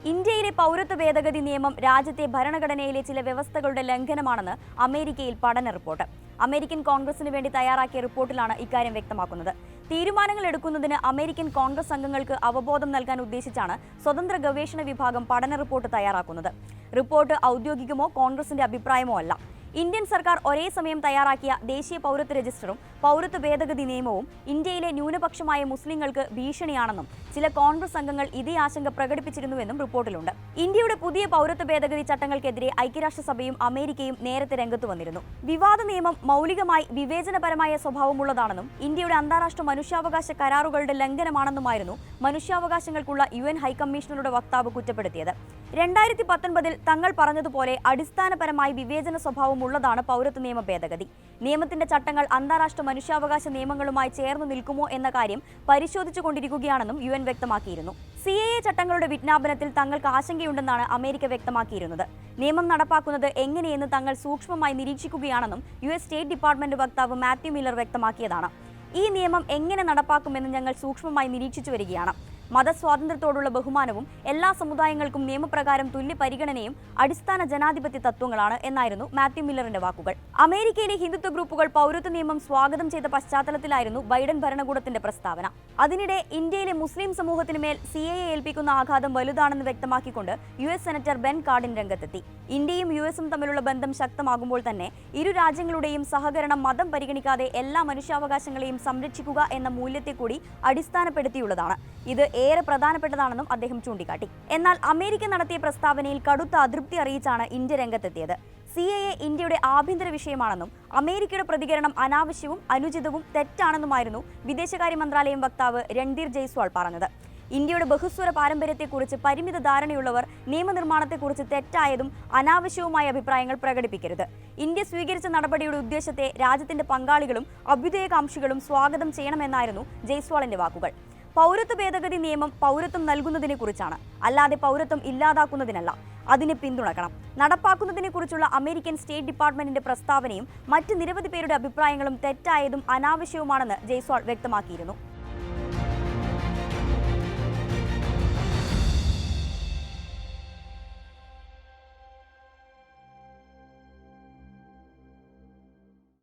ഇന്ത്യയിലെ പൗരത്വ ഭേദഗതി നിയമം രാജ്യത്തെ ഭരണഘടനയിലെ ചില വ്യവസ്ഥകളുടെ ലംഘനമാണെന്ന് അമേരിക്കയിൽ പഠന റിപ്പോർട്ട്. അമേരിക്കൻ കോൺഗ്രസിന് വേണ്ടി തയ്യാറാക്കിയ റിപ്പോർട്ടിലാണ് ഇക്കാര്യം വ്യക്തമാക്കുന്നത്. തീരുമാനങ്ങൾ എടുക്കുന്നതിന് അമേരിക്കൻ കോൺഗ്രസ് അംഗങ്ങൾക്ക് അവബോധം നൽകാൻ ഉദ്ദേശിച്ചാണ് സ്വതന്ത്ര ഗവേഷണ വിഭാഗം പഠന റിപ്പോർട്ട് തയ്യാറാക്കുന്നത്. റിപ്പോർട്ട് ഔദ്യോഗികമോ കോൺഗ്രസിന്റെ അഭിപ്രായമോ അല്ല. ഇന്ത്യൻ സർക്കാർ ഒരേ സമയം തയ്യാറാക്കിയ ദേശീയ പൗരത്വ രജിസ്റ്ററും പൗരത്വ ഭേദഗതി നിയമവും ഇന്ത്യയിലെ ന്യൂനപക്ഷമായ മുസ്ലിങ്ങൾക്ക് ഭീഷണിയാണെന്നും ചില കോൺഗ്രസ് അംഗങ്ങൾ ഇതേ ആശങ്ക പ്രകടിപ്പിച്ചിരുന്നുവെന്നും റിപ്പോർട്ടിലുണ്ട്. ഇന്ത്യയുടെ പുതിയ പൗരത്വ ഭേദഗതി ചട്ടങ്ങൾക്കെതിരെ ഐക്യരാഷ്ട്രസഭയും അമേരിക്കയും നേരത്തെ രംഗത്ത് വന്നിരുന്നു. വിവാദ നിയമം മൗലികമായി വിവേചനപരമായ സ്വഭാവമുള്ളതാണെന്നും ഇന്ത്യയുടെ അന്താരാഷ്ട്ര മനുഷ്യാവകാശ കരാറുകളുടെ ലംഘനമാണെന്നുമായിരുന്നു മനുഷ്യാവകാശങ്ങൾക്കുള്ള UN ഹൈക്കമ്മീഷണറുടെ വക്താവ് കുറ്റപ്പെടുത്തിയത്. 2019 തങ്ങൾ പറഞ്ഞതുപോലെ അടിസ്ഥാനപരമായി വിവേചന സ്വഭാവമുള്ളതാണ് പൗരത്വ നിയമ ഭേദഗതി. നിയമത്തിന്റെ ചട്ടങ്ങൾ അന്താരാഷ്ട്ര മനുഷ്യാവകാശ നിയമങ്ങളുമായി ചേർന്നു നിൽക്കുമോ എന്ന കാര്യം പരിശോധിച്ചുകൊണ്ടിരിക്കുകയാണെന്നും UN വ്യക്തമാക്കിയിരുന്നു. CAA ചട്ടങ്ങളുടെ വിജ്ഞാപനത്തിൽ തങ്ങൾക്ക് ആശങ്കയുണ്ടെന്നാണ് അമേരിക്ക വ്യക്തമാക്കിയിരുന്നത്. നിയമം നടപ്പാക്കുന്നത് എങ്ങനെയെന്ന് തങ്ങൾ സൂക്ഷ്മമായി നിരീക്ഷിക്കുകയാണെന്നും US സ്റ്റേറ്റ് ഡിപ്പാർട്ട്മെന്റ് വക്താവ് മാത്യു മില്ലർ വ്യക്തമാക്കിയതാണ്. ഈ നിയമം എങ്ങനെ നടപ്പാക്കുമെന്ന് ഞങ്ങൾ സൂക്ഷ്മമായി നിരീക്ഷിച്ചു വരികയാണ്. മതസ്വാതന്ത്ര്യത്തോടുള്ള ബഹുമാനവും എല്ലാ സമുദായങ്ങൾക്കും നിയമപ്രകാരം തുല്യ പരിഗണനയും അടിസ്ഥാന ജനാധിപത്യ തത്വങ്ങളാണ് എന്നായിരുന്നു മാത്യു മില്ലറിന്റെ വാക്കുകൾ. അമേരിക്കയിലെ ഹിന്ദുത്വ ഗ്രൂപ്പുകൾ പൗരത്വ നിയമം സ്വാഗതം ചെയ്ത പശ്ചാത്തലത്തിലായിരുന്നു ബൈഡൻ ഭരണകൂടത്തിന്റെ പ്രസ്താവന. അതിനിടെ ഇന്ത്യയിലെ മുസ്ലിം സമൂഹത്തിന് മേൽ CAA ഏൽപ്പിക്കുന്ന ആഘാതം വലുതാണെന്ന് വ്യക്തമാക്കിക്കൊണ്ട് US സെനറ്റർ ബെൻ കാർഡിൻ രംഗത്തെത്തി. ഇന്ത്യയും USഉം തമ്മിലുള്ള ബന്ധം ശക്തമാകുമ്പോൾ തന്നെ ഇരു രാജ്യങ്ങളുടെയും സഹകരണം മതം പരിഗണിക്കാതെ എല്ലാ മനുഷ്യാവകാശങ്ങളെയും സംരക്ഷിക്കുക എന്ന മൂല്യത്തെ കൂടി അടിസ്ഥാനപ്പെടുത്തിയുള്ളതാണ്. ഇത് ഏറെ പ്രധാനപ്പെട്ടതാണെന്നും അദ്ദേഹം ചൂണ്ടിക്കാട്ടി. എന്നാൽ അമേരിക്ക നടത്തിയ പ്രസ്താവനയിൽ കടുത്ത അതൃപ്തി അറിയിച്ചാണ് ഇന്ത്യ രംഗത്തെത്തിയത്. CAA ഇന്ത്യയുടെ ആഭ്യന്തര വിഷയമാണെന്നും അമേരിക്കയുടെ പ്രതികരണം അനാവശ്യവും അനുചിതവും തെറ്റാണെന്നുമായിരുന്നു വിദേശകാര്യ മന്ത്രാലയം വക്താവ് രൺധീർ ജയ്സ്വാൾ പറഞ്ഞത്. ഇന്ത്യയുടെ ബഹുസ്വര പാരമ്പര്യത്തെക്കുറിച്ച് പരിമിത ധാരണയുള്ളവർ നിയമനിർമ്മാണത്തെക്കുറിച്ച് തെറ്റായതും അനാവശ്യവുമായ അഭിപ്രായങ്ങൾ പ്രകടിപ്പിക്കരുത്. ഇന്ത്യ സ്വീകരിച്ച നടപടിയുടെ ഉദ്ദേശത്തെ രാജ്യത്തിന്റെ പങ്കാളികളും അഭ്യുദയകാംക്ഷികളും സ്വാഗതം ചെയ്യണമെന്നായിരുന്നു ജയ്സ്വാളിന്റെ വാക്കുകൾ. പൗരത്വ ഭേദഗതി നിയമം പൗരത്വം നൽകുന്നതിനെ കുറിച്ചാണ്, അല്ലാതെ പൗരത്വം ഇല്ലാതാക്കുന്നതിനല്ല. അതിനെ പിന്തുണക്കണം. നടപ്പാക്കുന്നതിനെക്കുറിച്ചുള്ള അമേരിക്കൻ സ്റ്റേറ്റ് ഡിപ്പാർട്ട്മെന്റിന്റെ പ്രസ്താവനയും മറ്റ് നിരവധി പേരുടെ അഭിപ്രായങ്ങളും തെറ്റായതും അനാവശ്യവുമാണെന്ന് ജയ്സ്വാൾ വ്യക്തമാക്കിയിരുന്നു.